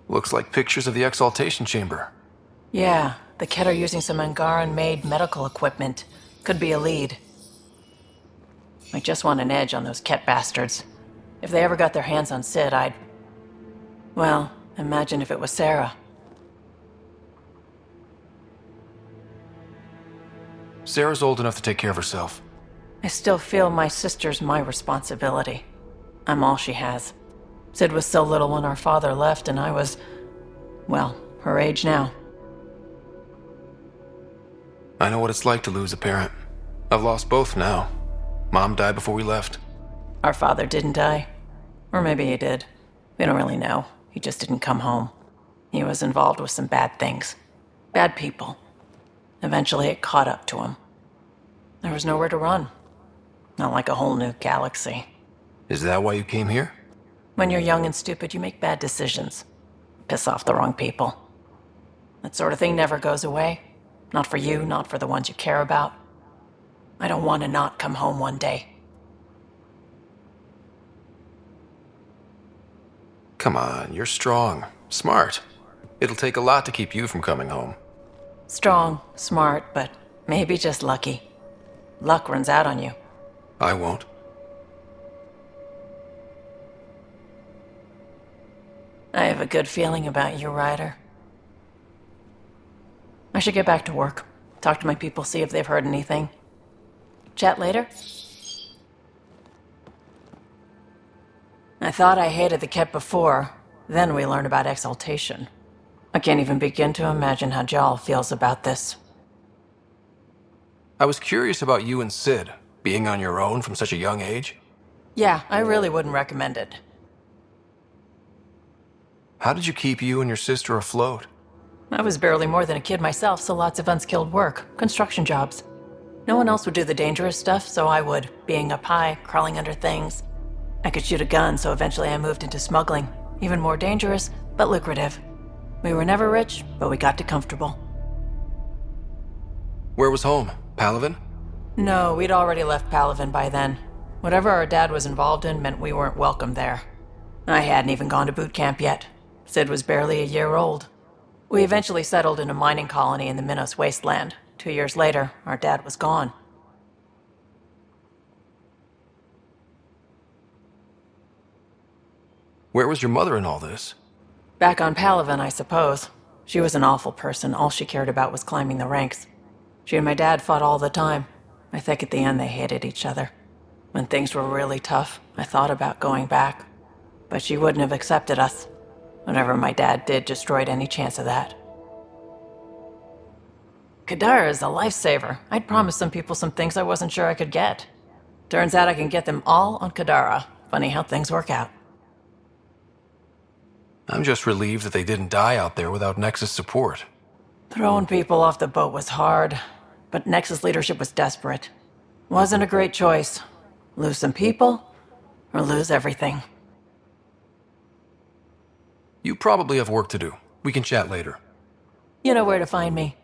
Looks like pictures of the exaltation chamber. Yeah, the Ket are using some Angaran-made medical equipment. Could be a lead. I just want an edge on those Ket bastards. If they ever got their hands on Sid, I'd... Well, imagine if it was Sarah. Sarah's old enough to take care of herself. I still feel my sister's my responsibility. I'm all she has. Sid was so little when our father left, and I was... well, her age now. I know what it's like to lose a parent. I've lost both now. Mom died before we left. Our father didn't die. Or maybe he did. We don't really know. He just didn't come home. He was involved with some bad things. Bad people. Eventually it caught up to him. There was nowhere to run. Not like a whole new galaxy. Is that why you came here? When you're young and stupid, you make bad decisions. Piss off the wrong people. That sort of thing never goes away. Not for you, not for the ones you care about. I don't want to not come home one day. Come on, you're strong, smart. It'll take a lot to keep you from coming home. Strong, smart, but maybe just lucky. Luck runs out on you. I won't. I have a good feeling about you, Ryder. I should get back to work. Talk to my people, see if they've heard anything. Chat later? I thought I hated the Ket before. Then we learned about exaltation. I can't even begin to imagine how Jal feels about this. I was curious about you and Sid, being on your own from such a young age. Yeah, I really wouldn't recommend it. How did you keep you and your sister afloat? I was barely more than a kid myself, so lots of unskilled work, construction jobs. No one else would do the dangerous stuff, so I would, being up high, crawling under things. I could shoot a gun, so eventually I moved into smuggling. Even more dangerous, but lucrative. We were never rich, but we got to comfortable. Where was home? Palaven? No, we'd already left Palaven by then. Whatever our dad was involved in meant we weren't welcome there. I hadn't even gone to boot camp yet. Sid was barely a year old. We eventually settled in a mining colony in the Minos wasteland. 2 years later, our dad was gone. Where was your mother in all this? Back on Palaven, I suppose. She was an awful person. All she cared about was climbing the ranks. She and my dad fought all the time. I think at the end they hated each other. When things were really tough, I thought about going back. But she wouldn't have accepted us. Whatever my dad did destroyed any chance of that. Kadara is a lifesaver. I'd promised some people some things I wasn't sure I could get. Turns out I can get them all on Kadara. Funny how things work out. I'm just relieved that they didn't die out there without Nexus support. Throwing people off the boat was hard, but Nexus leadership was desperate. Wasn't a great choice. Lose some people, or lose everything. You probably have work to do. We can chat later. You know where to find me.